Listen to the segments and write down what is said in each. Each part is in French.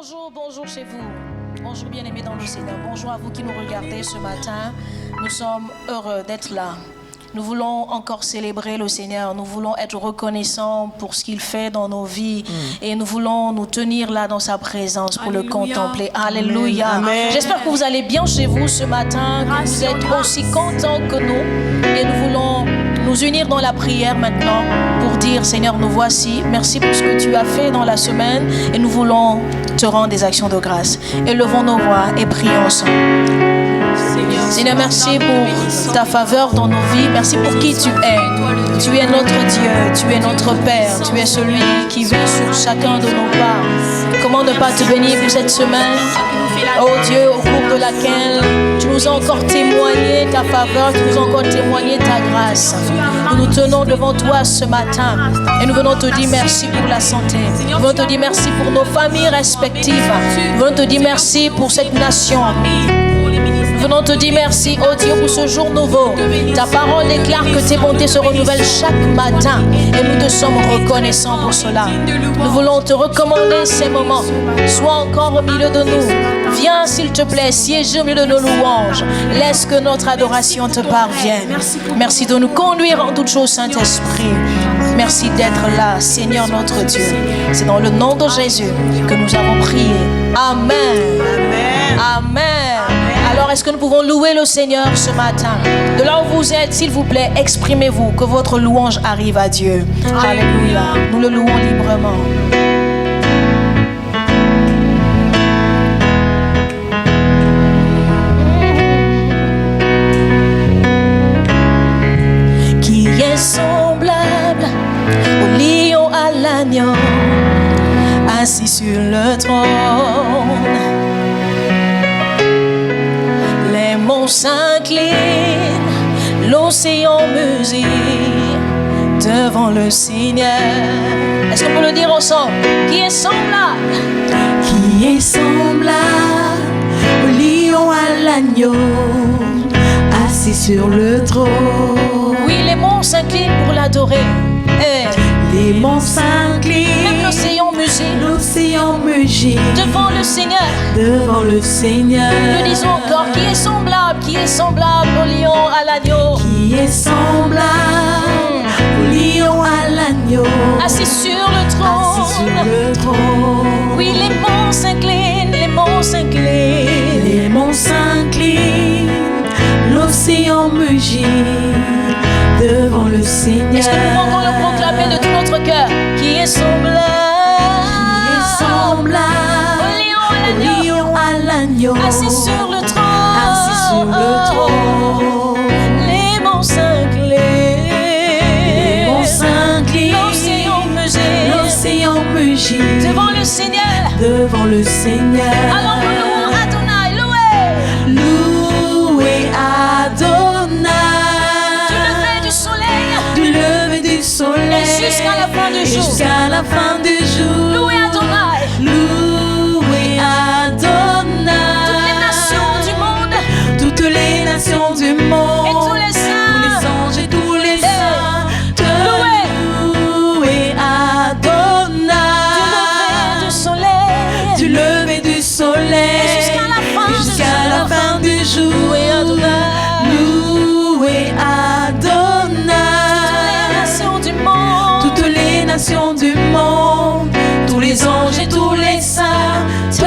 Bonjour, bonjour chez vous. Bonjour bien-aimés dans le Seigneur. Bonjour à vous qui nous regardez ce matin. Nous sommes heureux d'être là. Nous voulons encore célébrer le Seigneur. Nous voulons être reconnaissants pour ce qu'il fait dans nos vies. Et nous voulons nous tenir là dans sa présence pour le contempler. Alléluia. J'espère que vous allez bien chez vous ce matin, que vous êtes aussi contents que nous. Et nous voulons nous unir dans la prière maintenant pour dire, Seigneur, nous voici. Merci pour ce que tu as fait dans la semaine. Et nous voulons te rendre des actions de grâce. Élevons nos voix et prions ensemble. Seigneur, merci pour ta faveur dans nos vies. Merci pour qui tu es. Tu es notre Dieu, tu es notre Père. Tu es celui qui vit sur chacun de nos pas. Comment ne pas te bénir pour cette semaine, oh Dieu, au cours de laquelle tu nous as encore témoigné ta faveur, tu nous as encore témoigné ta grâce. Nous nous tenons devant toi ce matin et nous venons te dire merci pour la santé. Nous venons te dire merci pour nos familles respectives. Nous venons te dire merci pour cette nation. Nous venons te dire merci, oh Dieu, pour ce jour nouveau. Ta parole déclare que tes bontés se renouvellent chaque matin et nous te sommes reconnaissants pour cela. Nous voulons te recommander ces moments. Sois encore au milieu de nous. Viens, s'il te plaît, siège au milieu de nos louanges. Laisse que notre adoration te parvienne. Merci de nous conduire en toutes choses, Saint-Esprit. Merci d'être là, Seigneur notre Dieu. C'est dans le nom de Jésus que nous avons prié. Amen. Amen. Alors, est-ce que nous pouvons louer le Seigneur ce matin? De là où vous êtes, s'il vous plaît, exprimez-vous, que votre louange arrive à Dieu. Alléluia. Nous le louons librement. Qui est semblable au lion à l'agneau, assis sur le trône? S'incline, l'océan musique devant le Seigneur. Est-ce qu'on peut le dire ensemble? Qui est semblable? Qui est semblable au lion à l'agneau, assis sur le trône. Oui, les monts s'inclinent pour l'adorer. Les monts s'inclinent, même l'océan musique. L'océan mugit devant le Seigneur. Devant le Seigneur. Nous disons encore, qui est semblable au lion à l'agneau. Qui est semblable au lion à l'agneau, assis sur le trône. Assis sur le trône. Oui, les monts s'inclinent, les monts s'inclinent. Les monts s'inclinent, l'océan mugit devant le Seigneur. Est-ce que nous pouvons encore le proclamer de tout notre cœur? Qui est semblable? Qui est semblable au lion à l'agneau, assis sur le trône. Assis sur le trône. Les monts s'inclinent. Les monts s'inclinent. L'océan mugit. L'océan mugit devant le Seigneur. Devant le Seigneur. Alors nous louons Adonai, louez. Louez Adonai. Du lever du soleil jusqu'à la fin du jour. Jusqu'à la fin du jour. Louez Adonai. Louez Adonai. Toutes les nations du monde. Et tous les saints. Tous les anges et tous les saints. Te louez Adonai. Du lever du soleil. Et jusqu'à la fin du jour. Louez Adonai. Louez Adonai. Toutes les nations du monde, tous les anges et tous les saints te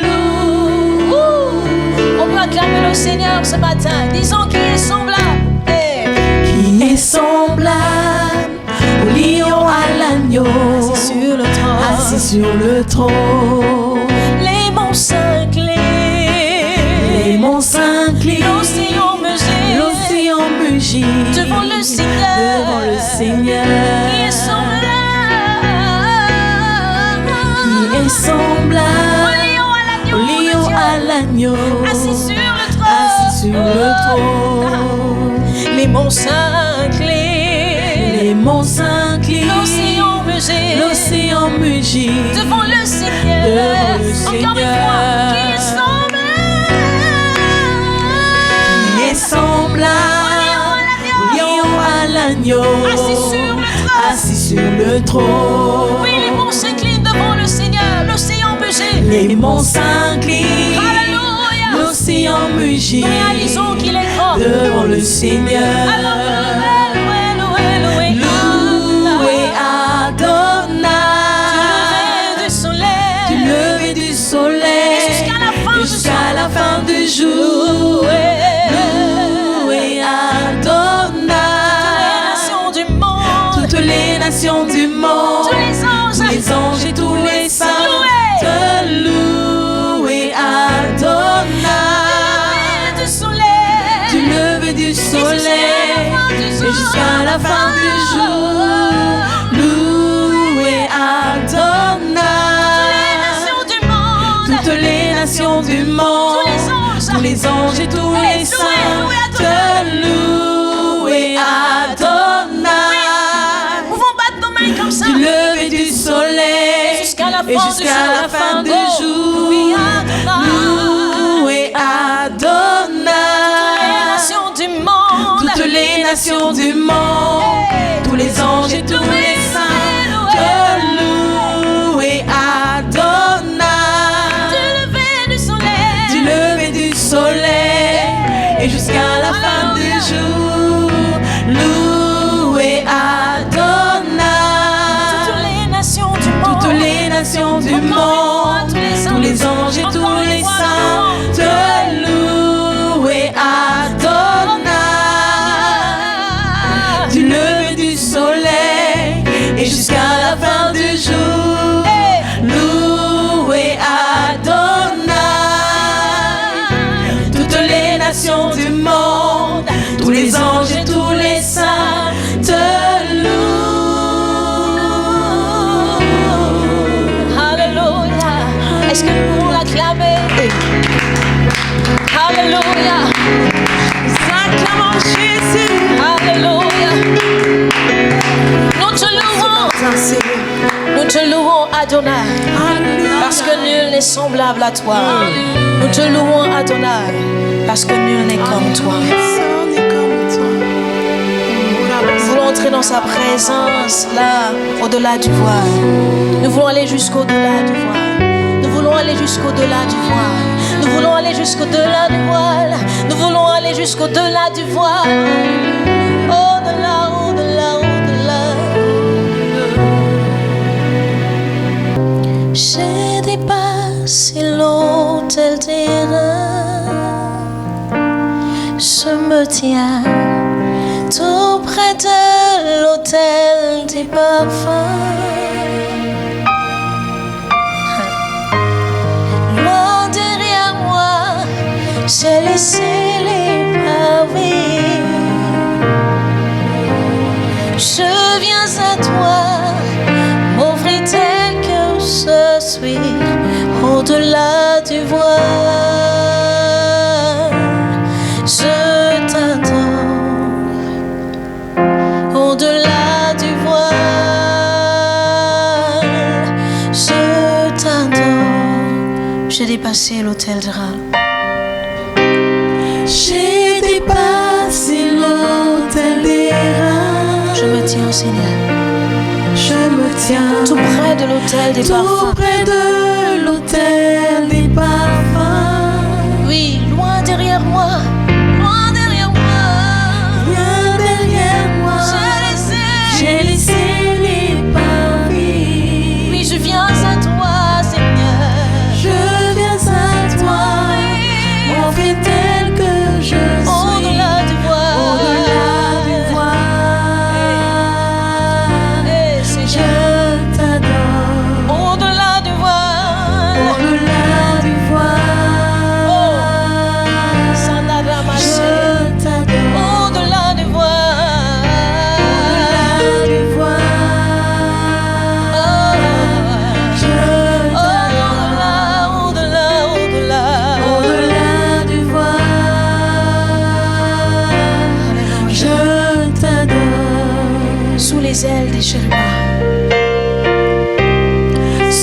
louent. On peut acclamer le Seigneur ce matin. Disons qui est semblable. Qui est semblable au lion à l'agneau, assis sur le trône. Assis sur le trône. Les monts s'inclinent. Les monts s'inclinent. L'océan mugit. L'océan mugit devant le Seigneur. Devant le Seigneur. Qui est semblable. Qui est semblable au lion à l'agneau, assis sur le trône. Assis sur le trône. Les monts s'inclinent. Les monts s'inclinent. L'océan mugit. L'océan mugit devant le Seigneur. Devant le Seigneur. Encore une fois. Qui est semblable. Qui est semblable au lion à l'agneau, assis sur le trône. Assis sur le trône. Oui, les monts s'inclinent devant le Seigneur. L'océan mugit. Les monts s'inclinent, l'océan mugit. Réalisons qu'il est grand devant le Seigneur. Alors louez Adonai. Du lever du soleil jusqu'à la fin du jour. Louez Adonai. Toutes les nations du monde, tous les anges et tous les saints te louez Adonai. Du lever du soleil et jusqu'à la fin du jour. Louez Adonai. Toutes les nations du monde, tous les anges et tous les saints te louez Adonai. Du lever du soleil et jusqu'à la fin du jour. Louez Adonai. Toutes les nations du monde, tous les anges et tous les saints te louez Adonai. Du lever du soleil et jusqu'à la fin du jour. Louez Adonai. Toutes les nations du monde, tous les anges et tous les saints te louez Adonai. Du lever du soleil et jusqu'à la fin du jour. Louez Adonai. Toutes les nations du monde, tous les anges et tous les saints te louent. Est-ce que nous pouvons l'acclamer? Alléluia. Nous acclamons Jésus. Alléluia. Nous te louons Adonai. Parce que nul n'est semblable à toi. Nous te louons Adonai. Parce que nul n'est comme toi. Nous voulons entrer dans sa présence là, au-delà du voile. Nous voulons aller jusqu'au-delà du voile. Nous voulons aller jusqu'au-delà du voile. Nous voulons aller jusqu'au-delà du voile. Nous voulons aller jusqu'au-delà du voile. Au-delà, au-delà, au-delà. J'ai dépassé l'autel terrain. Je me tiens tout près de l'autel des parfums. Loin derrière moi, j'ai laissé les pavés. Je viens à toi, m'offrir tel que je suis, au-delà du voile. Je t'adore, au-delà du voile. Je t'adore. J'ai dépassé l'autel de Ra. J'ai dépassé l'autel des reins. Je me tiens, Seigneur, Je me tiens tout près de l'autel des tout parfums. près de l'autel des parfums. Oui, loin derrière moi, loin derrière moi. Bien derrière moi, j'ai laissé les pavés. Oui, je viens à toi, Seigneur. Je viens à toi, m'offrir tel que je suis, Au-delà du voile. au-delà du voile. Eh, Seigneur. Je t'adore, Au-delà du voile. au-delà du voile. Oh, Sandaramaché. Je t'adore, Au-delà du voile. au-delà du voile. Je t'adore, Au-delà, au-delà. au-delà du voile. Je t'adore, Sous les ailes des chérubins.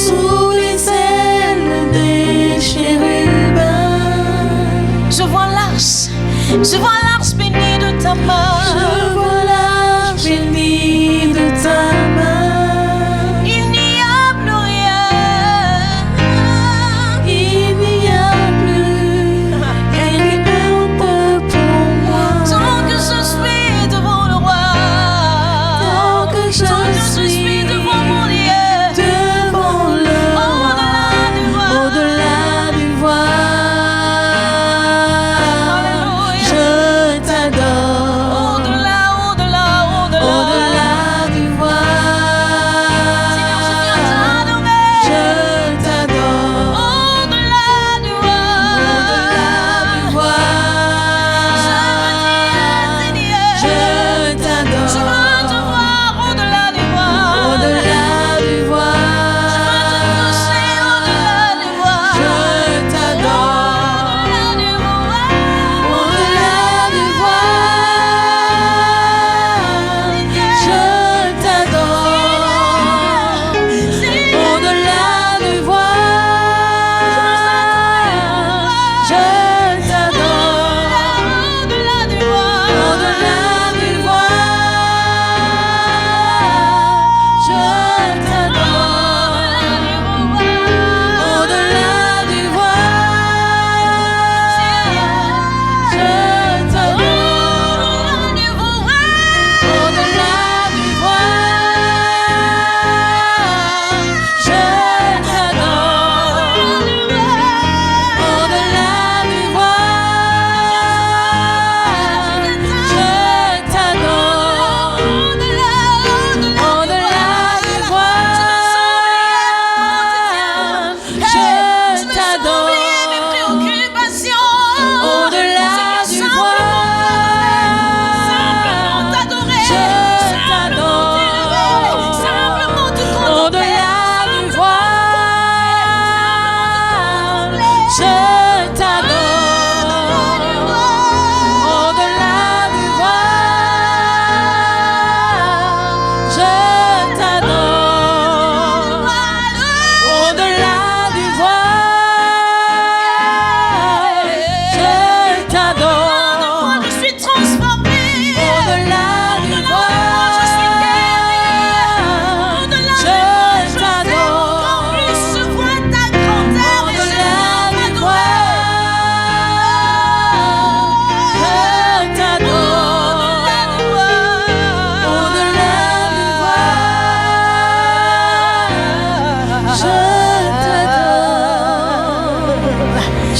sous les ailes des chérubins. Je vois l'arche bénie de ta main. Je vois l'arche bénie de ta main. Il n'y a plus rien.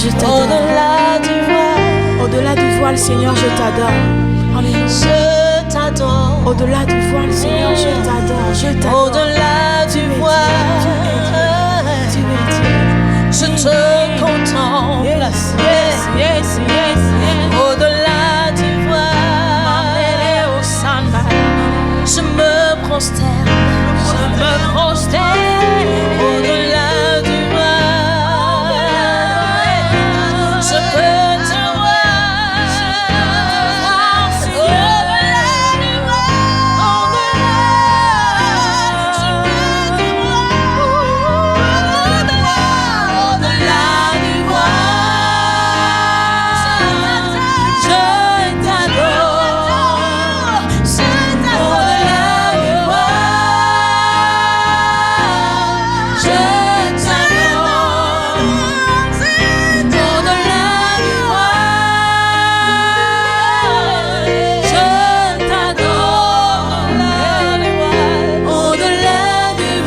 je t'adore. Au-delà du voile. Au-delà du voile, Seigneur, je t'adore. Alléluia. Je t'adore. Au-delà du voile, Seigneur, je t'adore. Je t'adore. Au-delà du voile. Tu es Dieu. Je te contemple. Yes, yes, yes, yes, yes. Au-delà du voile. Je me prosterne. Je me prosterne. Au-delà du voile. Je peux te voir. Au-delà du voile. Je peux te voir. Au-delà du voile. Je t'adore. Au-delà du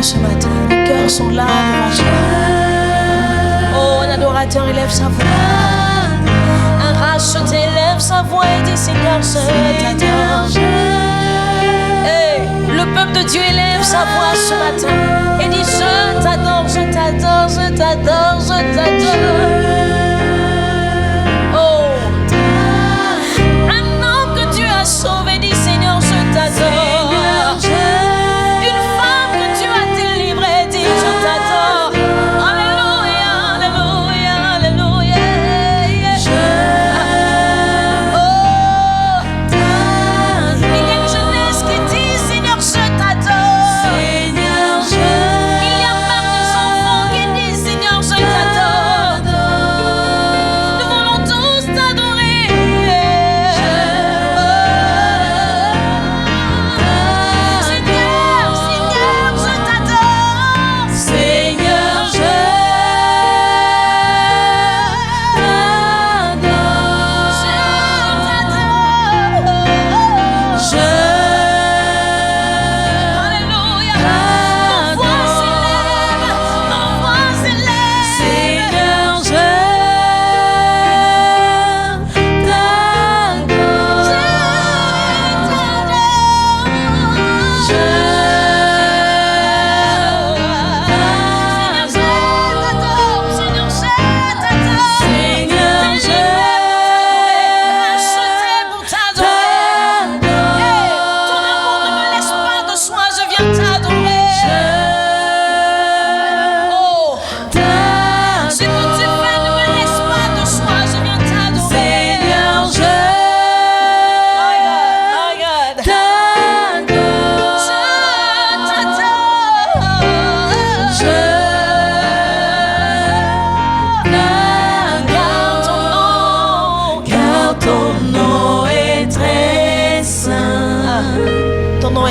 ce matin. Les cœurs sont là devant toi. Oh, un adorateur élève sa voix. Un racheté élève sa voix et dit Seigneur, je t'adore. Hey, le peuple de Dieu élève sa voix ce matin et dit je t'adore, je t'adore, je t'adore, je t'adore. Oh, un homme que Dieu a sauvé dit Seigneur, je t'adore.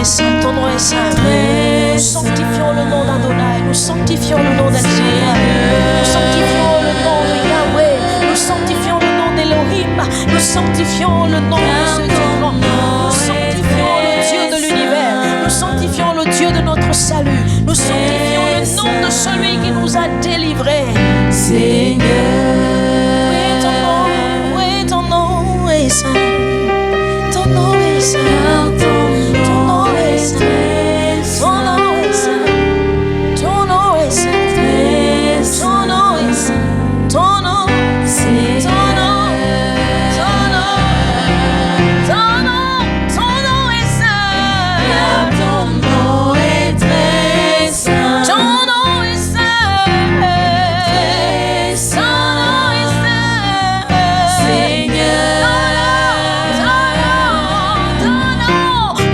est saint, ton nom est saint. Nous sanctifions le nom d'Adonai, nous sanctifions le nom d'El-Shaddai, nous sanctifions le nom de Yahweh, nous sanctifions le nom d'Elohim, nous sanctifions le nom de ce Dieu grand, nous sanctifions le Dieu de l'univers, nous sanctifions le Dieu de notre salut, nous sanctifions le nom de celui qui nous a délivrés. Seigneur, oui, ton nom est saint, ton nom est saint, ton nom est saint, ton nom est saint, ton nom est saint, ton nom est saint, ton nom, c'est ton nom, ton nom, ton nom, ton nom est saint, ton nom est très saint. ton nom est saint, ton nom est saint, Seigneur,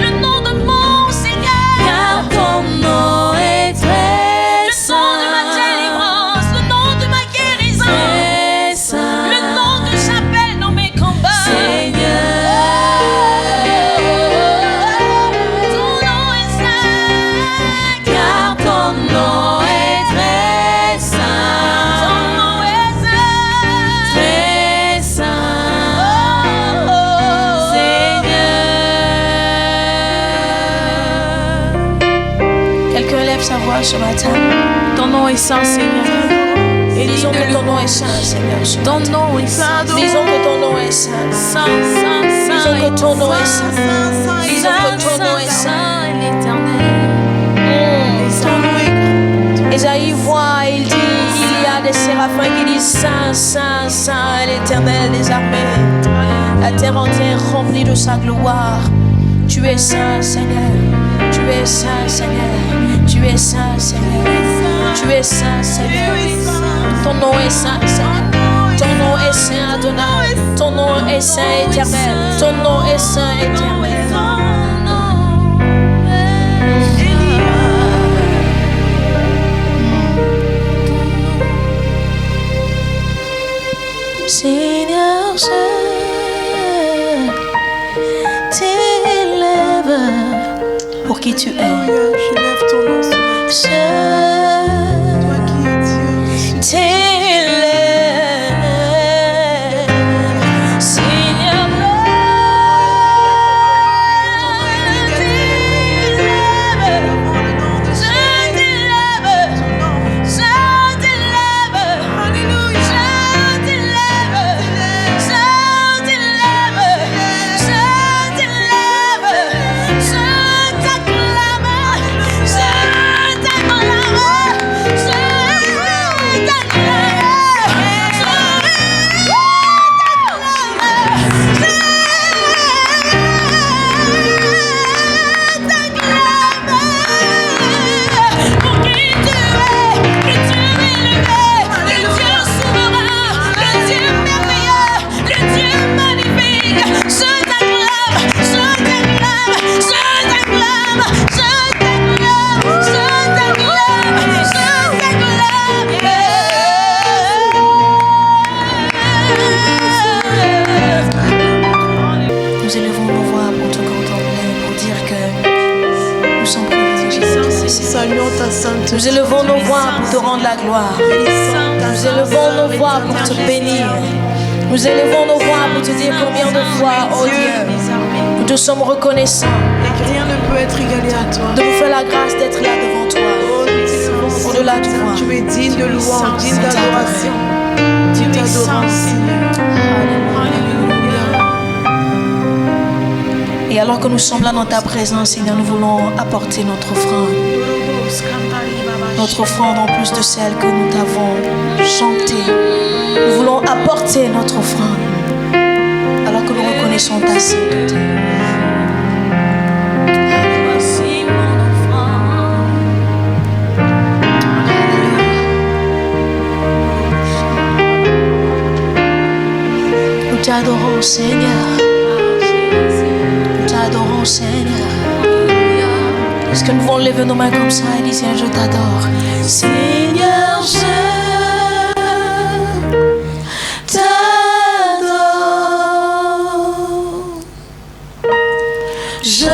le nom de mon Seigneur, car ton nom est très le nom de ma délivrance, le nom de ma guérison, très saint. le nom que j'appelle dans mes combats. Ton nom est saint, Car ton nom est très ton saint, nom est saint, très saint, Seigneur. Quelqu'un lève sa voix ce matin. Ton nom est saint, Seigneur. Et Disons que ton nom est saint, Seigneur. ce ton matin. nom est saint, Disons que ton nom est saint. saint, saint, Disons saint. que ton nom est saint. Disons que ton nom est saint. saint, l'éternel. Ésaïe voit, il dit, il y a des séraphins qui disent Saint, Saint, Saint, l'Éternel des armées. La terre entière remplie de sa gloire. Tu es saint, Seigneur. Tu es saint, Seigneur. Tu es saint, Seigneur. Tu es saint, Seigneur. Ton nom est saint, Seigneur. Ton nom est saint, Adonai. Ton nom est saint, éternel. Ton nom est saint, éternel. Seigneur, je t'élève pour qui tu es. Je lève ton nom ce matin. Je Toi qui es Dieu. t'élève. Seigneur, nous élevons nos voix pour te contempler, pour dire que nous sommes privilégiés. Saluons ta sainteté. Nous élevons nos voix pour te rendre la gloire. Nous élevons nos voix pour te bénir. Nous élevons nos voix pour te dire combien de fois, oh Dieu, nous te sommes reconnaissants Et que rien ne peut être égalé à toi. de nous faire la grâce d'être là devant toi. Oh, nous t'élevons, Au-delà de toi. tu es digne de louange, digne d'adoration. Tu t'adorons, Seigneur. Et alors que nous sommes là dans ta présence, Seigneur, nous voulons apporter notre offrande. Notre offrande en plus de celle que nous t'avons chantée. Nous voulons apporter notre offrande alors que nous reconnaissons ta sainteté. Voici mon offrande. Nous t'adorons, Seigneur. Nous t'adorons, Seigneur. Est-ce que nous pouvons lever nos mains comme ça et dire Seigneur, je t'adore. Seigneur, je t'adore. Je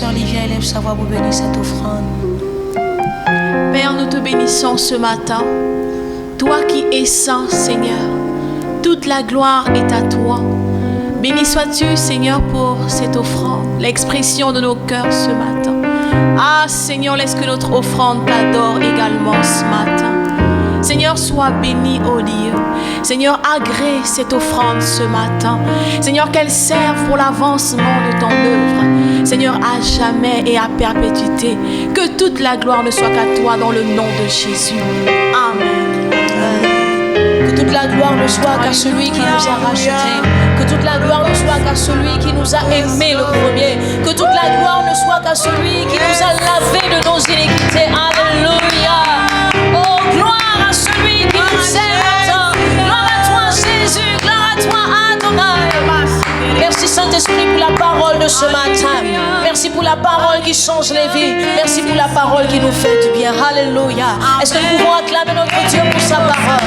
sœur Livia élève sa voix pour bénir cette offrande. Père, nous te bénissons ce matin. Toi qui es saint, Seigneur, toute la gloire est à toi. Béni sois-tu, Seigneur, pour cette offrande, l'expression de nos cœurs ce matin. Ah, Seigneur, laisse que notre offrande t'adore également ce matin. Seigneur, sois béni, ô Dieu. Seigneur, agrée cette offrande ce matin. Seigneur, qu'elle serve pour l'avancement de ton œuvre. Seigneur, à jamais et à perpétuité. Que toute la gloire ne soit qu'à toi dans le nom de Jésus. Amen. Que toute la gloire ne soit qu'à celui qui nous a rachetés. Que toute la gloire ne soit qu'à celui qui nous a aimés le premier. Que toute la gloire ne soit qu'à celui qui nous a lavés de nos iniquités. Alléluia. Oh, gloire à celui qui nous aime tant. Gloire à toi, Jésus. Gloire à toi, Adonai. Merci, Saint-Esprit, pour la parole de ce matin. Merci pour la parole qui change les vies. Merci pour la parole qui nous fait du bien. Alléluia. Est-ce que nous pouvons acclamer notre Dieu pour sa parole?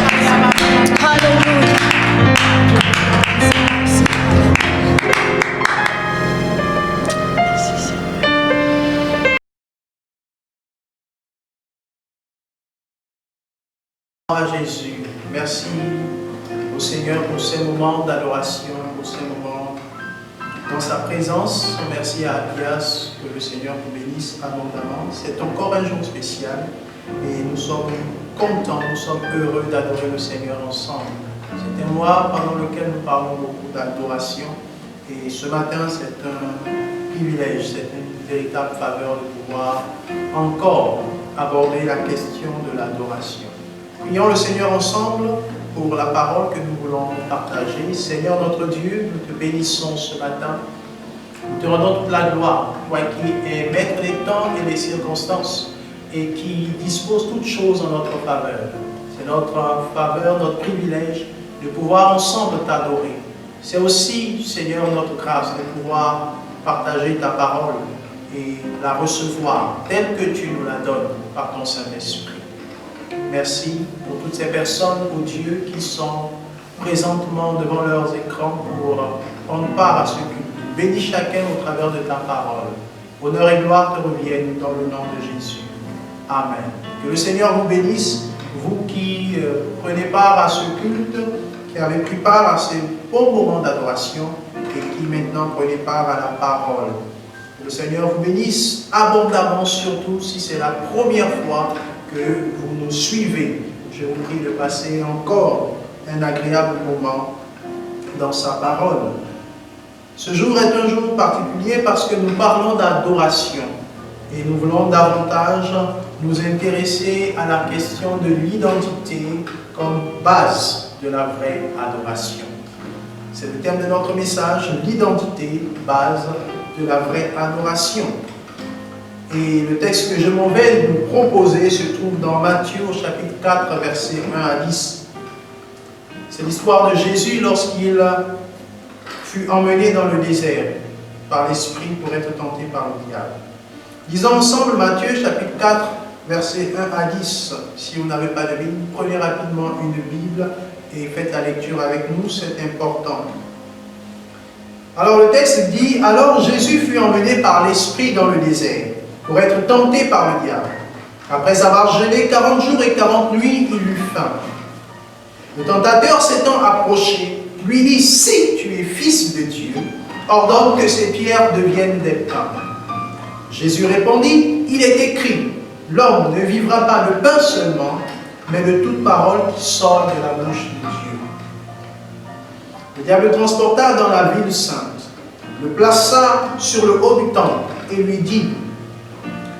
Alléluia. À Jésus, merci au Seigneur pour ces moments d'adoration, pour ces moments dans sa présence. Merci à Abias, que le Seigneur vous bénisse abondamment. C'est encore un jour spécial et nous sommes contents, nous sommes heureux d'adorer le Seigneur ensemble. C'est un mois pendant lequel nous parlons beaucoup d'adoration et ce matin c'est un privilège, c'est une véritable faveur de pouvoir encore aborder la question de l'adoration. Prions le Seigneur ensemble pour la parole que nous voulons partager. Seigneur notre Dieu, nous te bénissons ce matin. Nous te rendons toute la gloire, toi qui es maître des temps et des circonstances et qui dispose toutes choses en notre faveur. C'est notre faveur, notre privilège de pouvoir ensemble t'adorer. C'est aussi, Seigneur, notre grâce de pouvoir partager ta parole et la recevoir telle que tu nous la donnes par ton Saint-Esprit. Merci pour toutes ces personnes, ô Dieu, qui sont présentement devant leurs écrans pour prendre part à ce culte. Bénis chacun au travers de ta parole. Honneur et gloire te reviennent dans le nom de Jésus. Amen. Que le Seigneur vous bénisse, vous qui prenez part à ce culte, qui avez pris part à ces beaux moments d'adoration et qui maintenant prenez part à la parole. Que le Seigneur vous bénisse abondamment, surtout si c'est la première fois que vous nous suivez. Je vous prie de passer encore un agréable moment dans sa parole. Ce jour est un jour particulier parce que nous parlons d'adoration et nous voulons davantage nous intéresser à la question de l'identité comme base de la vraie adoration. C'est le thème de notre message, l'identité, base de la vraie adoration. Et le texte que je m'en vais vous proposer se trouve dans Matthieu au chapitre 4, versets 1 à 10. C'est l'histoire de Jésus lorsqu'il fut emmené dans le désert par l'Esprit pour être tenté par le diable. Lisons ensemble Matthieu chapitre 4, versets 1 à 10. Si vous n'avez pas de Bible, prenez rapidement une Bible et faites la lecture avec nous, c'est important. Alors le texte dit, « Alors Jésus fut emmené par l'Esprit dans le désert, pour être tenté par le diable. Après avoir jeûné 40 jours et 40 nuits, il eut faim. Le tentateur s'étant approché, lui dit, « Si tu es fils de Dieu, ordonne que ces pierres deviennent des pains. » Jésus répondit, « Il est écrit, l'homme ne vivra pas de pain seulement, mais de toute parole qui sort de la bouche de Dieu. » Le diable le transporta dans la ville sainte, le plaça sur le haut du temple et lui dit, «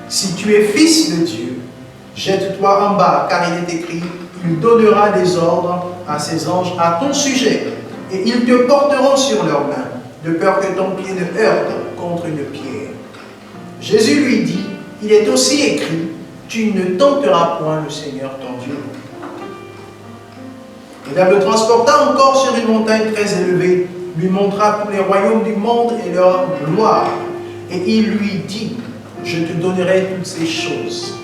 Si tu es fils de Dieu, jette-toi en bas, car il est écrit, il donnera des ordres à ses anges à ton sujet, et ils te porteront sur leurs mains, de peur que ton pied ne heurte contre une pierre. » Jésus lui dit, « Il est aussi écrit, tu ne tenteras point le Seigneur ton Dieu. » Le diable le transporta encore sur une montagne très élevée, lui montra tous les royaumes du monde et leur gloire, et il lui dit, « Je te donnerai toutes ces choses,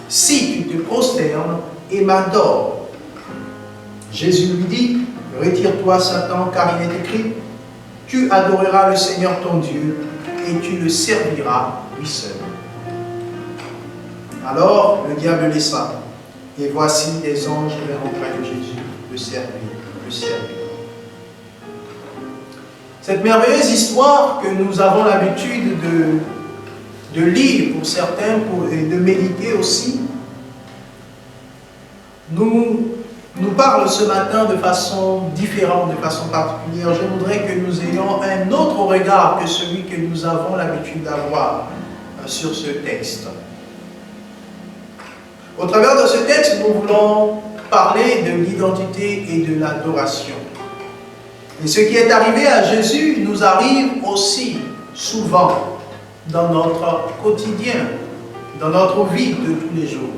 si tu te prosternes et m'adores. » Jésus lui dit, « Retire-toi, Satan, car il est écrit, tu adoreras le Seigneur ton Dieu, et tu le serviras lui seul. Alors le diable laissa, et voici des anges vinrent auprès de Jésus, le servir. Cette merveilleuse histoire que nous avons l'habitude de lire pour certains et de méditer aussi, nous parle ce matin de façon différente, de façon particulière. Je voudrais que nous ayons un autre regard que celui que nous avons l'habitude d'avoir sur ce texte. Au travers de ce texte, nous voulons parler de l'identité et de l'adoration. Et ce qui est arrivé à Jésus nous arrive aussi souvent dans notre quotidien, dans notre vie de tous les jours.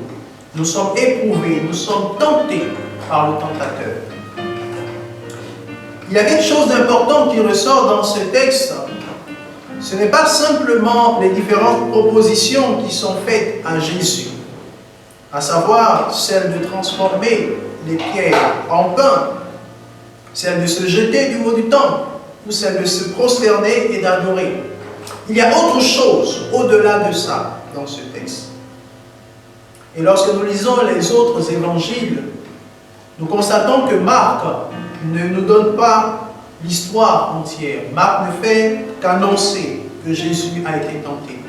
Nous sommes éprouvés, nous sommes tentés par le tentateur. Il y a quelque chose d'important qui ressort dans ce texte. Ce n'est pas simplement les différentes propositions qui sont faites à Jésus, à savoir celle de transformer les pierres en pain, celle de se jeter du haut du temple, ou celle de se prosterner et d'adorer. Il y a autre chose au-delà de ça dans ce texte. Et lorsque nous lisons les autres évangiles, nous constatons que Marc ne nous donne pas l'histoire entière. Marc ne fait qu'annoncer que Jésus a été tenté.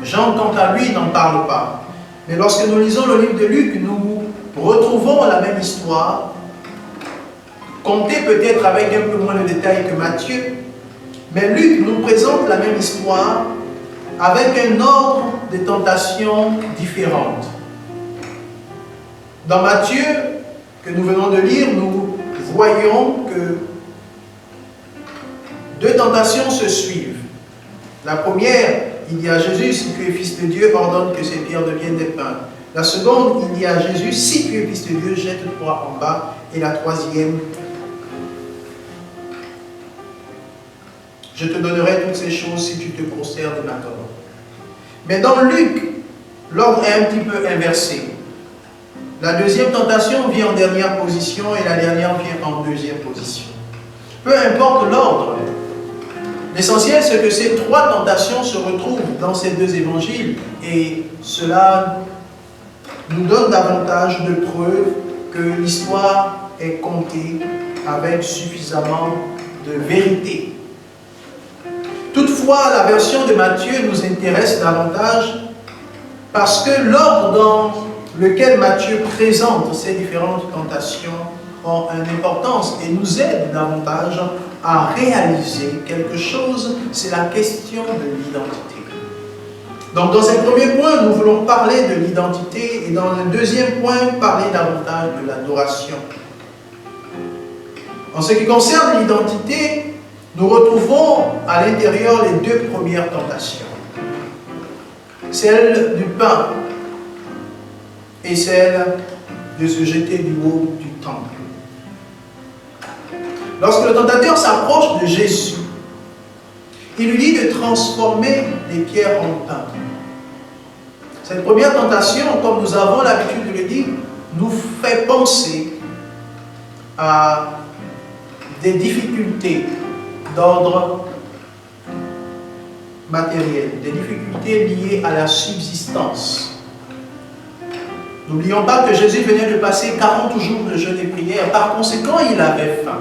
Jean, quant à lui, n'en parle pas. Mais lorsque nous lisons le livre de Luc, nous retrouvons la même histoire, contée peut-être avec un peu moins de détails que Matthieu. Mais Luc nous présente la même histoire avec un ordre de tentations différentes. Dans Matthieu, que nous venons de lire, nous voyons que deux tentations se suivent. La première, il dit à Jésus, si tu es fils de Dieu, ordonne que ces pierres deviennent des pains. La seconde, il dit à Jésus, si tu es fils de Dieu, jette-toi en bas. Et la troisième, je te donnerai toutes ces choses si tu te prosternes maintenant. Mais dans Luc, l'ordre est un petit peu inversé. La deuxième tentation vient en dernière position et la dernière vient en deuxième position. Peu importe l'ordre, l'essentiel c'est que ces trois tentations se retrouvent dans ces deux évangiles et cela nous donne davantage de preuves que l'histoire est contée avec suffisamment de vérité. Toutefois, la version de Matthieu nous intéresse davantage parce que l'ordre dans lequel Matthieu présente ces différentes tentations ont une importance et nous aide davantage à réaliser quelque chose, c'est la question de l'identité. Donc dans un premier point, nous voulons parler de l'identité et dans un deuxième point, parler davantage de l'adoration. En ce qui concerne l'identité, nous retrouvons à l'intérieur les deux premières tentations. Celle du pain et celle de se jeter du haut du temple. Lorsque le tentateur s'approche de Jésus, il lui dit de transformer les pierres en pain. Cette première tentation, comme nous avons l'habitude de le dire, nous fait penser à des difficultés d'ordre matériel, des difficultés liées à la subsistance. N'oublions pas que Jésus venait de passer 40 jours de jeûne et prière. Par conséquent, il avait faim.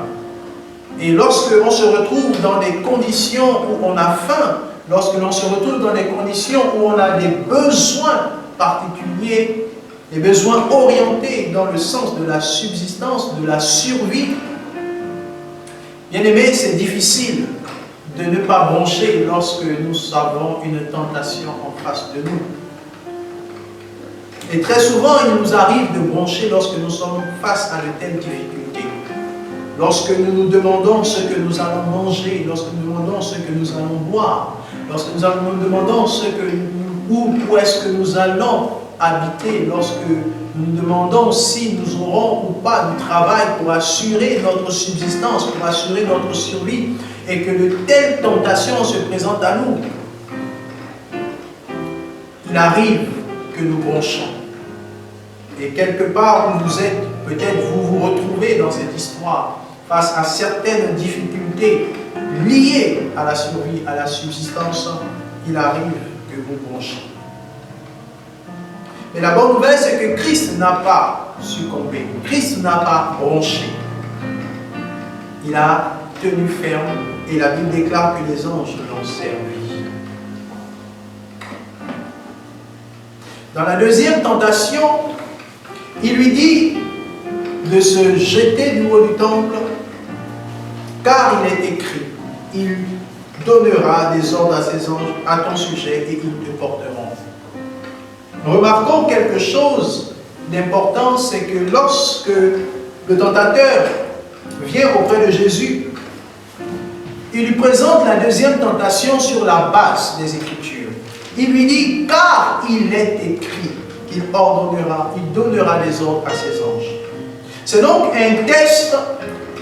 Et lorsque l'on se retrouve dans des conditions où on a faim, lorsque l'on se retrouve dans des conditions où on a des besoins particuliers, des besoins orientés dans le sens de la subsistance, de la survie, bien aimé, c'est difficile de ne pas broncher lorsque nous avons une tentation en face de nous. Et très souvent, il nous arrive de broncher lorsque nous sommes face à de telles difficultés. Lorsque nous nous demandons ce que nous allons manger, lorsque nous demandons ce que nous allons boire, lorsque nous demandons où est-ce que nous allons habiter, lorsque nous nous demandons si nous aurons ou pas du travail pour assurer notre subsistance, pour assurer notre survie, et que de telles tentations se présentent à nous, il arrive que nous bronchons. Et quelque part où vous êtes, peut-être vous vous retrouvez dans cette histoire, face à certaines difficultés liées à la survie, à la subsistance, il arrive que vous branchez. Mais la bonne nouvelle, c'est que Christ n'a pas succombé. Christ n'a pas bronché. Il a tenu ferme et la Bible déclare que les anges l'ont servi. Dans la deuxième tentation, il lui dit de se jeter du haut du temple, car il est écrit, il donnera des ordres à ses anges à ton sujet et ils te porteront. Remarquons quelque chose d'important, c'est que lorsque le tentateur vient auprès de Jésus, il lui présente la deuxième tentation sur la base des Écritures. Il lui dit, car il est écrit qu'il ordonnera, il donnera des ordres à ses anges. C'est donc un test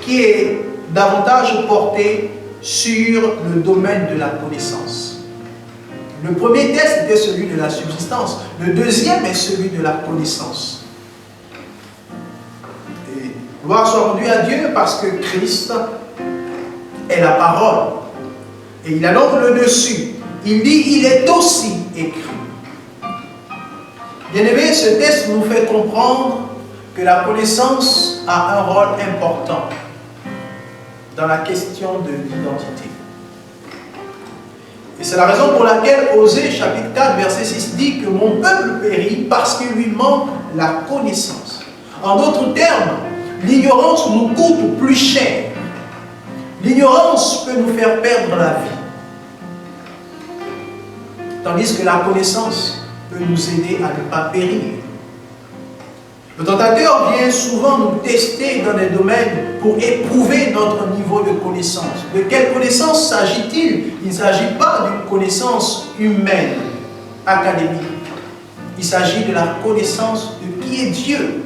qui est davantage porté sur le domaine de la connaissance. Le premier test était celui de la subsistance. Le deuxième est celui de la connaissance. Et gloire soit rendue à Dieu parce que Christ est la parole. Et il a donc le dessus. Il dit, il est aussi écrit. Bien aimé, ce test nous fait comprendre que la connaissance a un rôle important dans la question de l'identité. Et c'est la raison pour laquelle Osée, chapitre 4, verset 6, dit que mon peuple périt parce qu'il lui manque la connaissance. En d'autres termes, l'ignorance nous coûte plus cher. L'ignorance peut nous faire perdre la vie. Tandis que la connaissance peut nous aider à ne pas périr. Le tentateur vient souvent nous tester dans des domaines pour éprouver notre niveau de connaissance. De quelle connaissance s'agit-il? Il ne s'agit pas d'une connaissance humaine, académique. Il s'agit de la connaissance de qui est Dieu,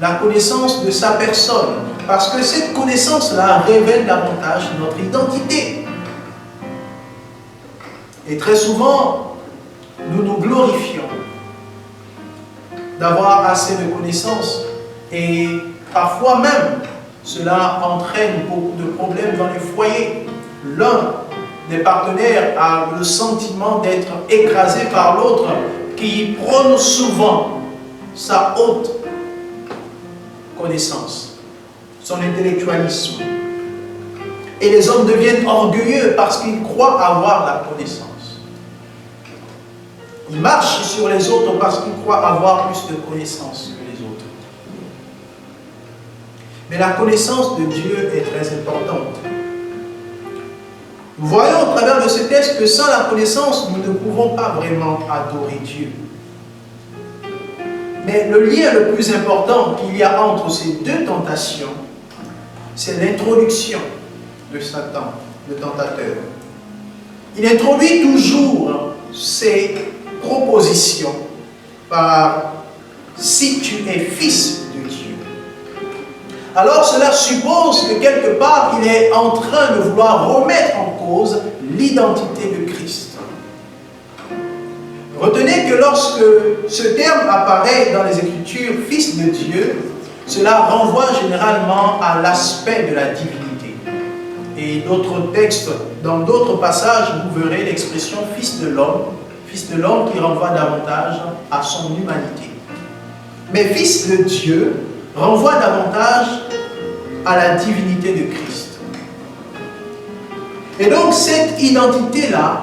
la connaissance de sa personne. Parce que cette connaissance-là révèle davantage notre identité. Et très souvent, nous nous glorifions d'avoir assez de connaissances et parfois même cela entraîne beaucoup de problèmes dans les foyers. L'un des partenaires a le sentiment d'être écrasé par l'autre qui prône souvent sa haute connaissance, son intellectualisme. Et les hommes deviennent orgueilleux parce qu'ils croient avoir la connaissance. Ils marchent sur les autres parce qu'ils croient avoir plus de connaissances que les autres. Mais la connaissance de Dieu est très importante. Nous voyons au travers de ce texte que sans la connaissance, nous ne pouvons pas vraiment adorer Dieu. Mais le lien le plus important qu'il y a entre ces deux tentations, c'est l'introduction de Satan, le tentateur. Il introduit toujours ses proposition par si tu es fils de Dieu. Alors cela suppose que quelque part il est en train de vouloir remettre en cause l'identité de Christ. Retenez que lorsque ce terme apparaît dans les Écritures, fils de Dieu, cela renvoie généralement à l'aspect de la divinité. Et d'autres textes, dans d'autres passages, vous verrez l'expression fils de l'homme qui renvoie davantage à son humanité. Mais fils de Dieu renvoie davantage à la divinité de Christ. Et donc cette identité-là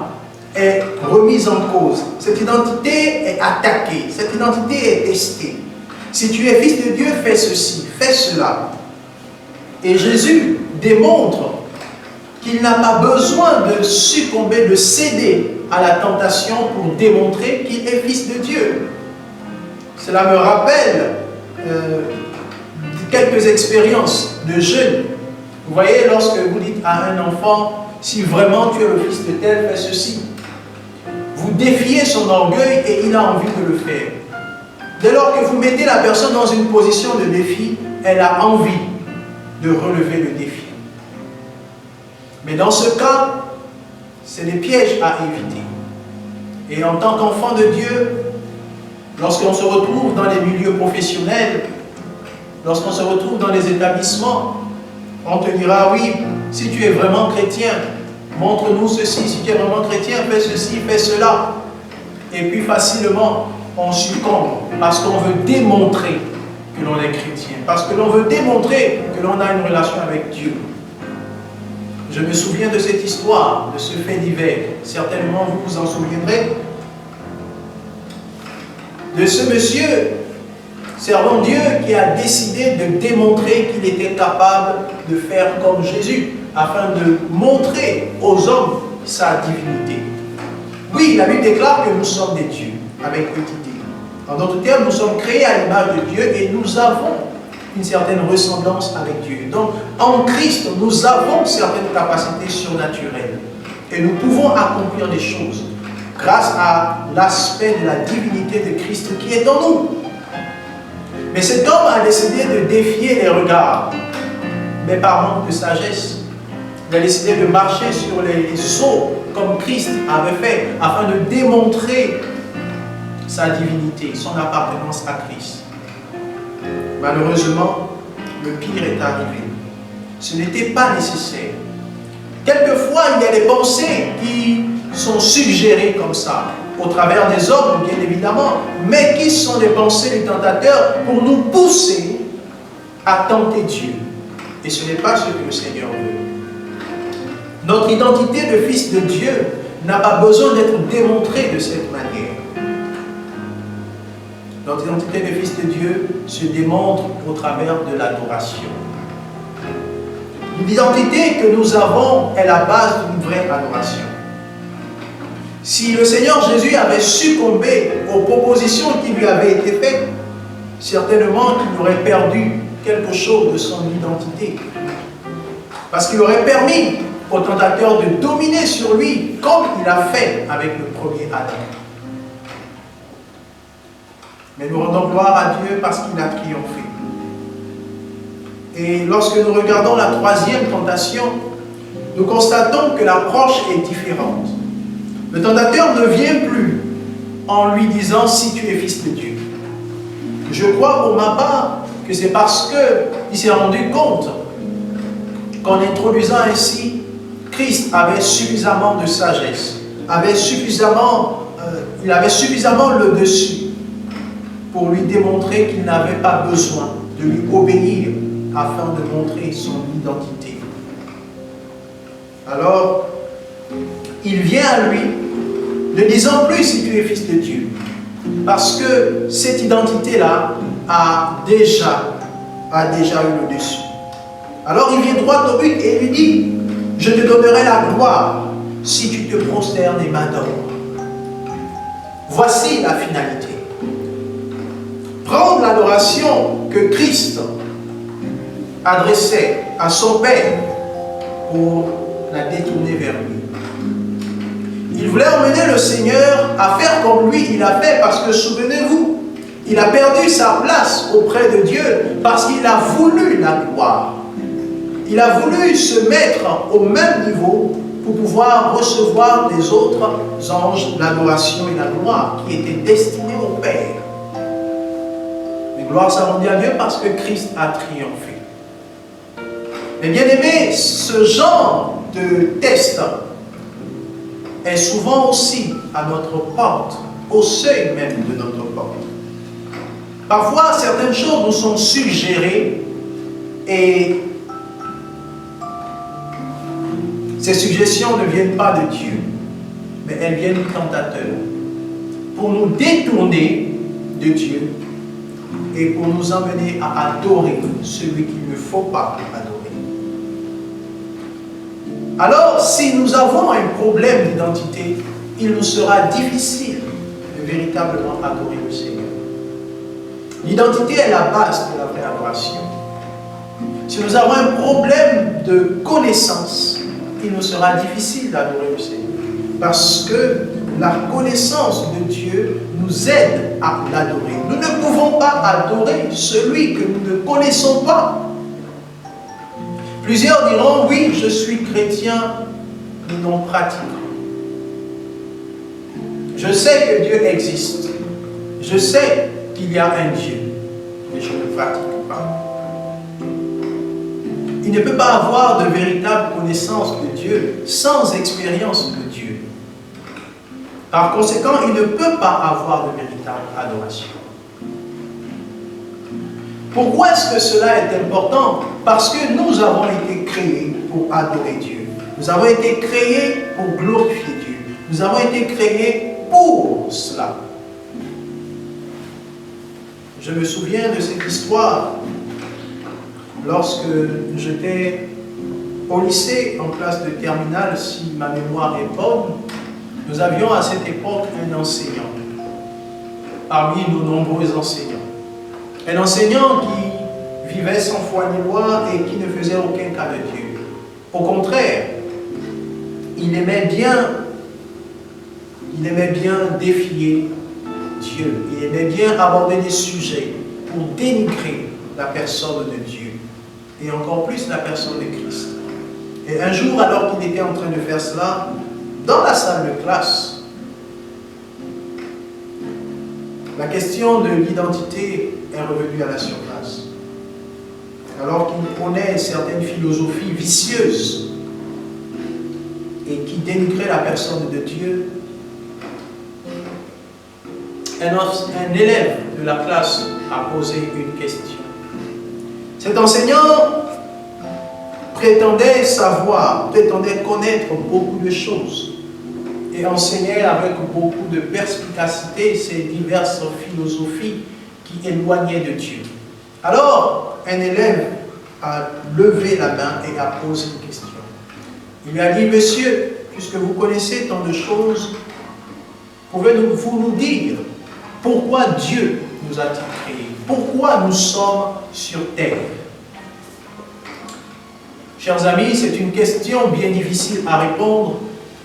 est remise en cause. Cette identité est attaquée. Cette identité est testée. Si tu es fils de Dieu, fais ceci, fais cela. Et Jésus démontre qu'il n'a pas besoin de succomber, de céder à la tentation pour démontrer qu'il est fils de Dieu. Cela me rappelle quelques expériences de jeunes. Vous voyez, lorsque vous dites à un enfant, si vraiment tu es le fils de tel, fais ceci. Vous défiez son orgueil et il a envie de le faire. Dès lors que vous mettez la personne dans une position de défi, elle a envie de relever le défi. Mais dans ce cas, c'est des pièges à éviter. Et en tant qu'enfant de Dieu, lorsqu'on se retrouve dans les milieux professionnels, lorsqu'on se retrouve dans les établissements, on te dira, oui, si tu es vraiment chrétien, montre-nous ceci. Si tu es vraiment chrétien, fais ceci, fais cela. Et puis facilement, on succombe parce qu'on veut démontrer que l'on est chrétien, parce que l'on veut démontrer que l'on a une relation avec Dieu. Je me souviens de cette histoire, de ce fait divers. Certainement, vous vous en souviendrez. De ce monsieur, servant Dieu, qui a décidé de démontrer qu'il était capable de faire comme Jésus, afin de montrer aux hommes sa divinité. Oui, la Bible déclare que nous sommes des dieux, avec petit d. En d'autres termes, nous sommes créés à l'image de Dieu et nous avons une certaine ressemblance avec Dieu. Donc, en Christ, nous avons certaines capacités surnaturelles. Et nous pouvons accomplir des choses grâce à l'aspect de la divinité de Christ qui est en nous. Mais cet homme a décidé de défier les regards, mais par manque de sagesse. Il a décidé de marcher sur les eaux comme Christ avait fait, afin de démontrer sa divinité, son appartenance à Christ. Malheureusement, le pire est arrivé. Ce n'était pas nécessaire. Quelquefois, il y a des pensées qui sont suggérées comme ça, au travers des hommes, bien évidemment, mais qui sont des pensées du tentateur pour nous pousser à tenter Dieu. Et ce n'est pas ce que le Seigneur veut. Notre identité de fils de Dieu n'a pas besoin d'être démontrée de cette manière. Notre identité de fils de Dieu se démontre au travers de l'adoration. L'identité que nous avons est la base d'une vraie adoration. Si le Seigneur Jésus avait succombé aux propositions qui lui avaient été faites, certainement qu'il aurait perdu quelque chose de son identité. Parce qu'il aurait permis au tentateur de dominer sur lui, comme il a fait avec le premier Adam. Mais nous rendons gloire à Dieu parce qu'il a triomphé. Et lorsque nous regardons la troisième tentation, nous constatons que l'approche est différente. Le tentateur ne vient plus en lui disant « si tu es fils de Dieu ». Je crois pour ma part que c'est parce qu'il s'est rendu compte qu'en introduisant ainsi, Christ avait suffisamment de sagesse, il avait suffisamment le dessus pour lui démontrer qu'il n'avait pas besoin de lui obéir afin de montrer son identité. Alors, il vient à lui, ne disant plus si tu es fils de Dieu, parce que cette identité-là a déjà eu le dessus. Alors il vient droit au but et lui dit, je te donnerai la gloire si tu te prosternes et m'adores. Voici la finalité. Prendre l'adoration que Christ adressait à son Père pour la détourner vers lui. Il voulait emmener le Seigneur à faire comme lui il a fait, parce que souvenez-vous, il a perdu sa place auprès de Dieu parce qu'il a voulu la gloire. Il a voulu se mettre au même niveau pour pouvoir recevoir des autres anges l'adoration et la gloire qui étaient destinés au Père. Mais gloire soit rendue à Dieu parce que Christ a triomphé. Mais bien aimé, ce genre de test est souvent aussi à notre porte, au seuil même de notre porte. Parfois, certaines choses nous sont suggérées et ces suggestions ne viennent pas de Dieu, mais elles viennent du tentateur pour nous détourner de Dieu et pour nous emmener à adorer celui qu'il ne faut pas adorer. Alors, si nous avons un problème d'identité, il nous sera difficile de véritablement adorer le Seigneur. L'identité est la base de la vraie adoration. Si nous avons un problème de connaissance, il nous sera difficile d'adorer le Seigneur. Parce que la connaissance de Dieu nous aide à l'adorer. Nous ne pouvons pas adorer celui que nous ne connaissons pas. Plusieurs diront, oui, je suis chrétien, mais non pratiquant. Je sais que Dieu existe. Je sais qu'il y a un Dieu, mais je ne pratique pas. Il ne peut pas avoir de véritable connaissance de Dieu sans expérience de Dieu. Par conséquent, il ne peut pas avoir de véritable adoration. Pourquoi est-ce que cela est important? Parce que nous avons été créés pour adorer Dieu. Nous avons été créés pour glorifier Dieu. Nous avons été créés pour cela. Je me souviens de cette histoire lorsque j'étais au lycée en classe de terminale, si ma mémoire est bonne. Nous avions à cette époque un enseignant, parmi nos nombreux enseignants. Un enseignant qui vivait sans foi ni loi et qui ne faisait aucun cas de Dieu. Au contraire, il aimait bien défier Dieu. Il aimait bien aborder des sujets pour dénigrer la personne de Dieu et encore plus la personne de Christ. Et un jour, alors qu'il était en train de faire cela, dans la salle de classe, la question de l'identité est revenue à la surface. Alors qu'il prônait certaines philosophies vicieuses et qui dénigraient la personne de Dieu, un élève de la classe a posé une question. Cet enseignant prétendait savoir, prétendait connaître beaucoup de choses et enseignait avec beaucoup de perspicacité ces diverses philosophies qui éloignaient de Dieu. Alors, un élève a levé la main et a posé une question. Il lui a dit, monsieur, puisque vous connaissez tant de choses, pouvez-vous nous dire pourquoi Dieu nous a-t-il créés? Pourquoi nous sommes sur terre? Chers amis, c'est une question bien difficile à répondre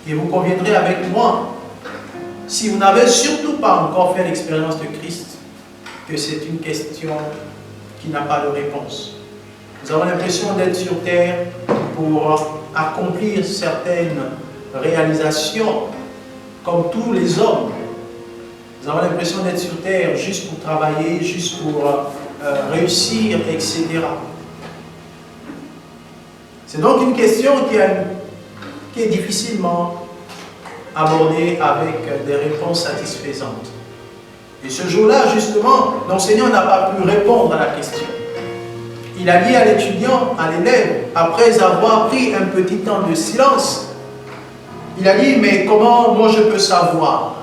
et vous conviendrez avec moi, si vous n'avez surtout pas encore fait l'expérience de Christ, que c'est une question qui n'a pas de réponse. Nous avons l'impression d'être sur terre pour accomplir certaines réalisations comme tous les hommes. Nous avons l'impression d'être sur terre juste pour travailler, juste pour réussir, etc. C'est donc une question qui est difficilement abordée avec des réponses satisfaisantes. Et ce jour-là, justement, l'enseignant n'a pas pu répondre à la question. Il a dit à l'étudiant, à l'élève, après avoir pris un petit temps de silence, il a dit, mais comment moi je peux savoir?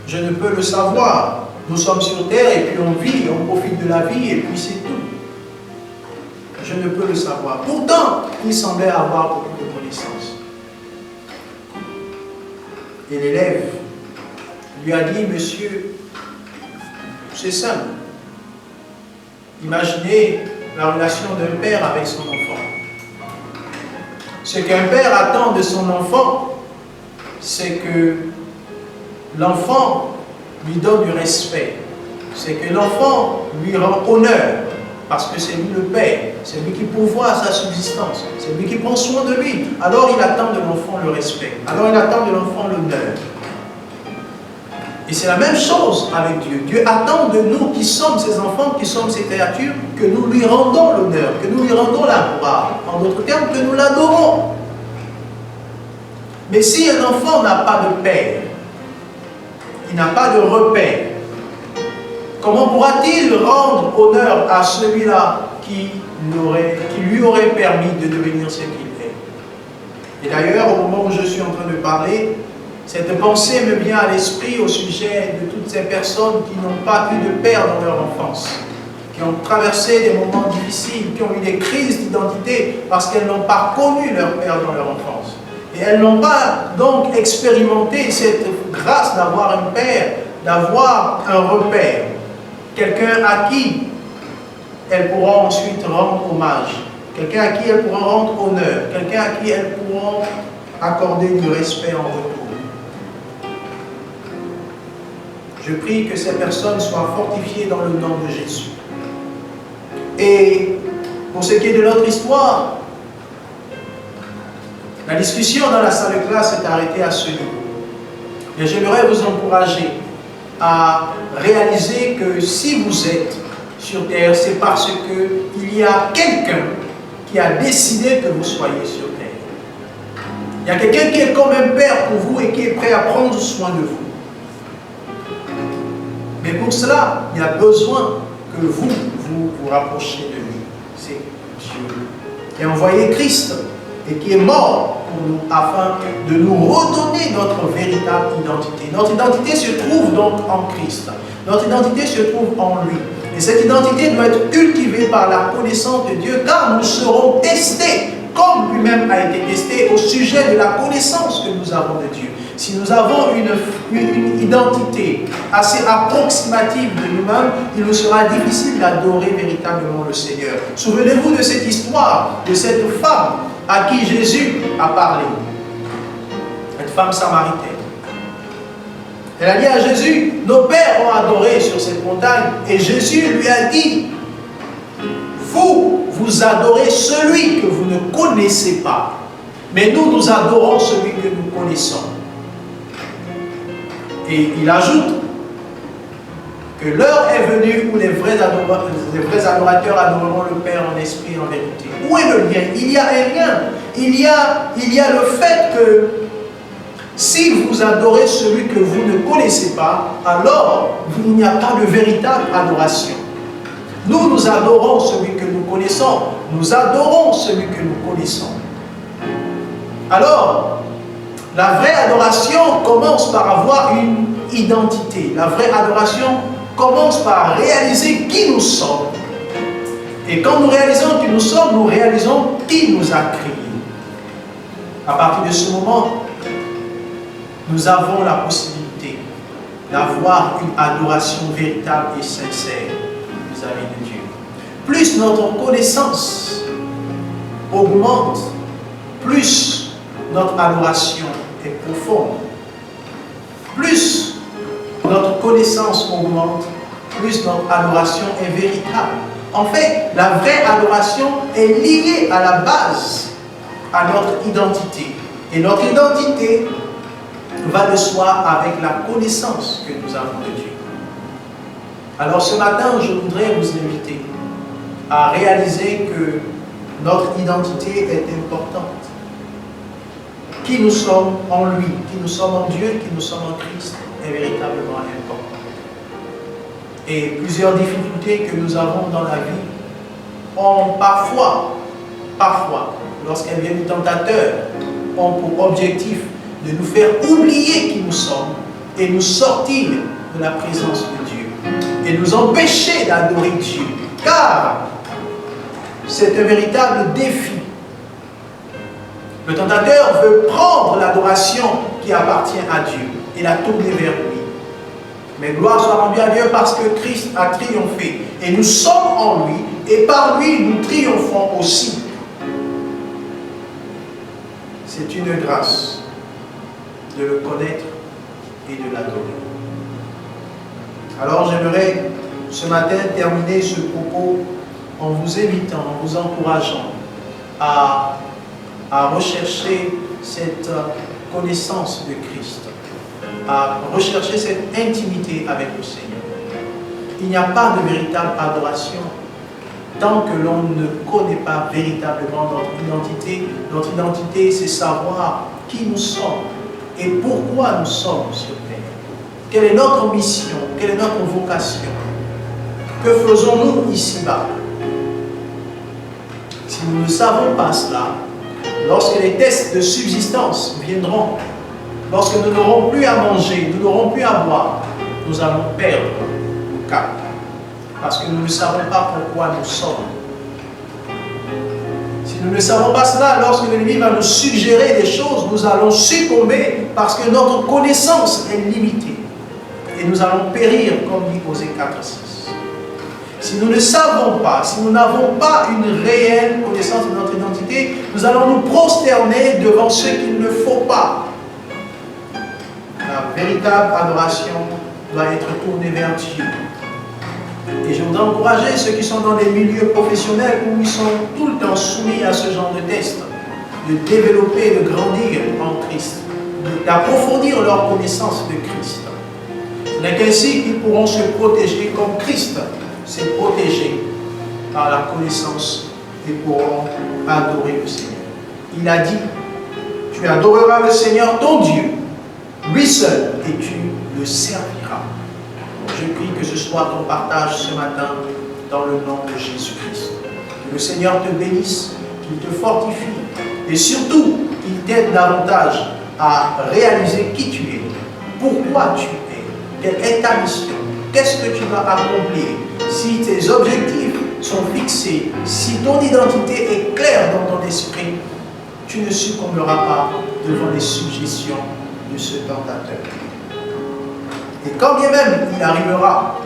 Je ne peux le savoir. Nous sommes sur terre et puis on vit, on profite de la vie et puis c'est tout. Je ne peux le savoir. Pourtant, il semblait avoir beaucoup de connaissances. Et l'élève lui a dit, monsieur, c'est simple. Imaginez la relation d'un père avec son enfant. Ce qu'un père attend de son enfant, c'est que l'enfant lui donne du respect. C'est que l'enfant lui rend honneur. Parce que c'est lui le père, c'est lui qui pourvoit à sa subsistance, c'est lui qui prend soin de lui. Alors il attend de l'enfant le respect, alors il attend de l'enfant l'honneur. Et c'est la même chose avec Dieu. Dieu attend de nous qui sommes ses enfants, qui sommes ses créatures, que nous lui rendons l'honneur, que nous lui rendons la gloire. En d'autres termes, que nous l'adorons. Mais si un enfant n'a pas de père, il n'a pas de repère, comment pourra-t-il rendre honneur à celui-là qui lui aurait permis de devenir ce qu'il est? Et d'ailleurs, au moment où je suis en train de parler, cette pensée me vient à l'esprit au sujet de toutes ces personnes qui n'ont pas eu de père dans leur enfance, qui ont traversé des moments difficiles, qui ont eu des crises d'identité parce qu'elles n'ont pas connu leur père dans leur enfance. Et elles n'ont pas donc expérimenté cette grâce d'avoir un père, d'avoir un repère. Quelqu'un à qui elles pourront ensuite rendre hommage, quelqu'un à qui elles pourront rendre honneur, quelqu'un à qui elles pourront accorder du respect en retour. Je prie que ces personnes soient fortifiées dans le nom de Jésus. Et pour ce qui est de notre histoire, la discussion dans la salle de classe est arrêtée à ce niveau. Et j'aimerais vous encourager à réaliser que si vous êtes sur terre, c'est parce qu'il y a quelqu'un qui a décidé que vous soyez sur terre. Il Il y a quelqu'un qui est comme un père pour vous et qui est prêt à prendre soin de vous. Mais pour cela, il y a besoin que vous rapprochiez de lui. C'est Dieu qui a envoyé Christ et qui est mort pour nous afin de nous redonner notre véritable identité. Notre identité se trouve donc en Christ. Notre identité se trouve en lui. Et cette identité doit être cultivée par la connaissance de Dieu, car nous serons testés, comme lui-même a été testé au sujet de la connaissance que nous avons de Dieu. Si nous avons une identité assez approximative de nous-mêmes, il nous sera difficile d'adorer véritablement le Seigneur. Souvenez-vous de cette histoire, de cette femme à qui Jésus a parlé. Cette femme samaritaine. Elle a dit à Jésus, nos pères ont adoré sur cette montagne. Et Jésus lui a dit, vous adorez celui que vous ne connaissez pas. Mais nous adorons celui que nous connaissons. Et il ajoute que l'heure est venue où les vrais adorateurs adoreront le Père en esprit et en vérité. Où est le lien? Il y a un lien. Il y a le fait que si vous adorez celui que vous ne connaissez pas, alors il n'y a pas de véritable adoration. Nous adorons celui que nous connaissons. Nous adorons celui que nous connaissons. Alors, la vraie adoration commence par avoir une identité. La vraie adoration commence par réaliser qui nous sommes. Et quand nous réalisons qui nous sommes, nous réalisons qui nous a créés. À partir de ce moment, nous avons la possibilité d'avoir une adoration véritable et sincère vis-à-vis de Dieu. Plus notre connaissance augmente, plus notre adoration est profonde. Plus notre connaissance augmente, plus notre adoration est véritable. En fait, la vraie adoration est liée à la base, à notre identité. Et notre identité va de soi avec la connaissance que nous avons de Dieu. Alors ce matin, je voudrais vous inviter à réaliser que notre identité est importante. Qui nous sommes en lui, qui nous sommes en Dieu, qui nous sommes en Christ est véritablement important. Et plusieurs difficultés que nous avons dans la vie ont parfois, lorsqu'elles viennent du tentateur, ont pour objectif de nous faire oublier qui nous sommes et nous sortir de la présence de Dieu et nous empêcher d'adorer Dieu. Car c'est un véritable défi. Le tentateur veut prendre l'adoration qui appartient à Dieu et la tourner vers lui. Mais gloire soit rendue à Dieu parce que Christ a triomphé. Et nous sommes en lui et par lui nous triomphons aussi. C'est une grâce de le connaître et de l'adorer. Alors j'aimerais ce matin terminer ce propos en vous invitant, en vous encourageant à rechercher cette connaissance de Christ, à rechercher cette intimité avec le Seigneur. Il n'y a pas de véritable adoration tant que l'on ne connaît pas véritablement notre identité. Notre identité, c'est savoir qui nous sommes et pourquoi nous sommes sur terre. Quelle est notre mission? Quelle est notre vocation? Que faisons-nous ici-bas? Si nous ne savons pas cela, lorsque les tests de subsistance viendront, lorsque nous n'aurons plus à manger, nous n'aurons plus à boire, nous allons perdre le cap. Parce que nous ne savons pas pourquoi nous sommes. Si nous ne savons pas cela, lorsque l'ennemi va nous suggérer des choses, nous allons succomber parce que notre connaissance est limitée. Et nous allons périr, comme dit Osée 4:6. Si nous ne savons pas, si nous n'avons pas une réelle connaissance de notre identité, nous allons nous prosterner devant ce qu'il ne faut pas. La véritable adoration doit être tournée vers Dieu. Et je voudrais encourager ceux qui sont dans des milieux professionnels où ils sont tout le temps soumis à ce genre de tests, de développer, de grandir en Christ, d'approfondir leur connaissance de Christ. Ce n'est qu'ainsi qu'ils pourront se protéger comme Christ s'est protégé par la connaissance et pourront adorer le Seigneur. Il a dit, Tu adoreras le Seigneur ton Dieu, lui seul, et tu le serviras. Je prie que ce soit ton partage ce matin dans le nom de Jésus-Christ. Que le Seigneur te bénisse, qu'il te fortifie et surtout qu'il t'aide davantage à réaliser qui tu es, pourquoi tu es, quelle est ta mission, qu'est-ce que tu vas accomplir. Si tes objectifs sont fixés, si ton identité est claire dans ton esprit, tu ne succomberas pas devant les suggestions de ce tentateur. Et quand bien même il arrivera,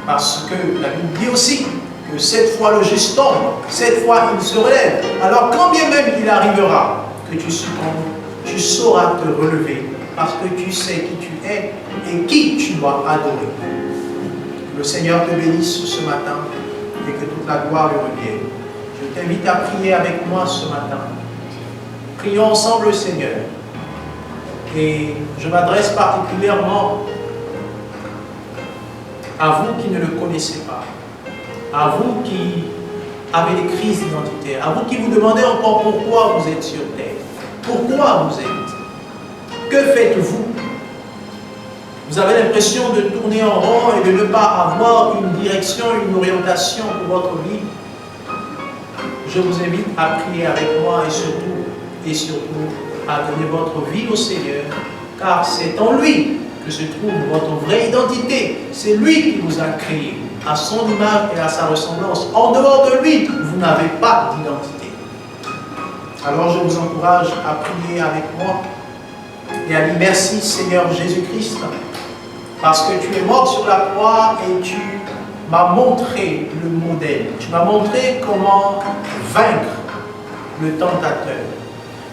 parce que la Bible dit aussi que cette fois le juste tombe, cette fois il se relève, alors quand bien même il arrivera que tu succombes, tu sauras te relever parce que tu sais qui tu es et qui tu dois adorer. Que le Seigneur te bénisse ce matin et que toute la gloire lui revienne. Je t'invite à prier avec moi ce matin. Prions ensemble le Seigneur. Et je m'adresse particulièrement à vous qui ne le connaissez pas, à vous qui avez des crises identitaires, à vous qui vous demandez encore pourquoi vous êtes sur terre, pourquoi vous êtes, que faites-vous? Vous avez l'impression de tourner en rond et de ne pas avoir une direction, une orientation pour votre vie. Je vous invite à prier avec moi et surtout à donner votre vie au Seigneur, car c'est en lui que se trouve votre vraie identité. C'est lui qui vous a créé à son image et à sa ressemblance. En dehors de lui, vous n'avez pas d'identité. Alors je vous encourage à prier avec moi et à dire merci Seigneur Jésus-Christ, parce que tu es mort sur la croix et tu m'as montré le modèle. Tu m'as montré comment vaincre le tentateur.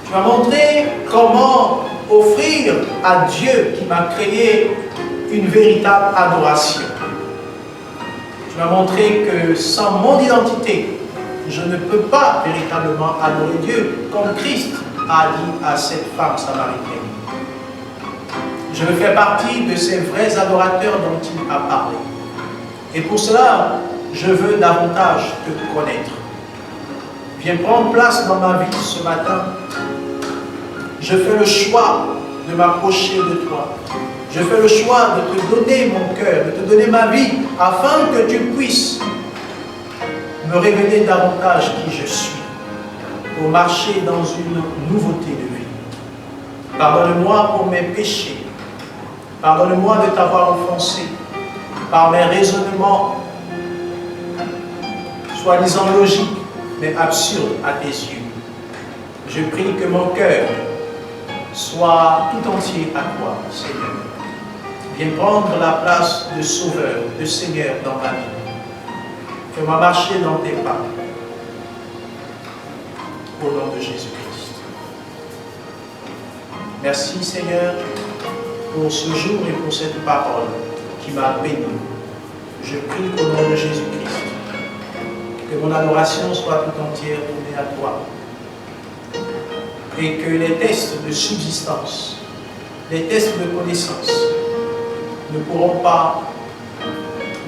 Tu m'as montré comment offrir à Dieu qui m'a créé une véritable adoration. Tu m'as montré que sans mon identité, je ne peux pas véritablement adorer Dieu comme Christ a dit à cette femme samaritaine. Je veux faire partie de ces vrais adorateurs dont il a parlé. Et pour cela, je veux davantage te connaître. Viens prendre place dans ma vie ce matin. Je fais le choix de m'approcher de toi. Je fais le choix de te donner mon cœur, de te donner ma vie, afin que tu puisses me révéler davantage qui je suis, pour marcher dans une nouveauté de vie. Pardonne-moi pour mes péchés. Pardonne-moi de t'avoir offensé par mes raisonnements, soi-disant logiques, mais absurdes à tes yeux. Je prie que mon cœur soit tout entier à toi, Seigneur. Viens prendre la place de Sauveur, de Seigneur dans ma vie. Fais-moi marcher dans tes pas. Au nom de Jésus-Christ. Merci, Seigneur, pour ce jour et pour cette parole qui m'a béni. Je prie au nom de Jésus-Christ que mon adoration soit tout entière tournée à toi et que les tests de subsistance, les tests de connaissance ne pourront pas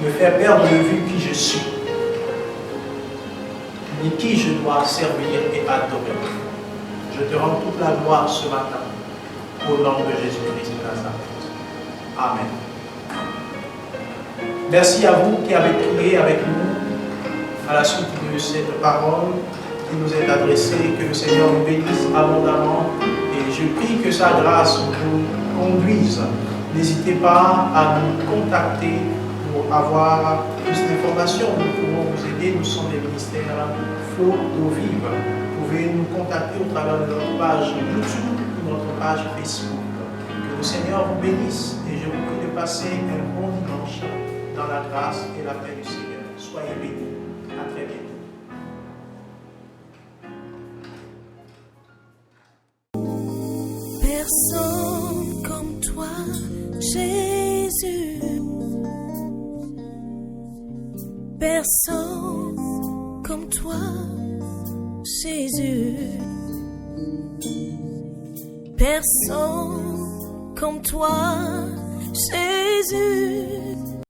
me faire perdre de vue qui je suis, ni qui je dois servir et adorer. Je te rends toute la gloire ce matin, au nom de Jésus-Christ de Nazareth. Amen. Merci à vous qui avez prié avec nous à la suite de cette parole qui nous est adressée. Que le Seigneur nous bénisse abondamment et je prie que sa grâce vous conduise. N'hésitez pas à nous contacter pour avoir plus d'informations. Nous pouvons vous aider. Nous sommes les ministères Flow d'eau vive. Vous pouvez nous contacter au travers de notre page YouTube ou notre page Facebook. Que le Seigneur vous bénisse et je vous prie de passer un bon dimanche dans la grâce et la paix du Seigneur. Soyez bénis. À très bientôt. Personne comme toi, Jésus. Personne comme toi, Jésus. Personne comme toi, Jésus.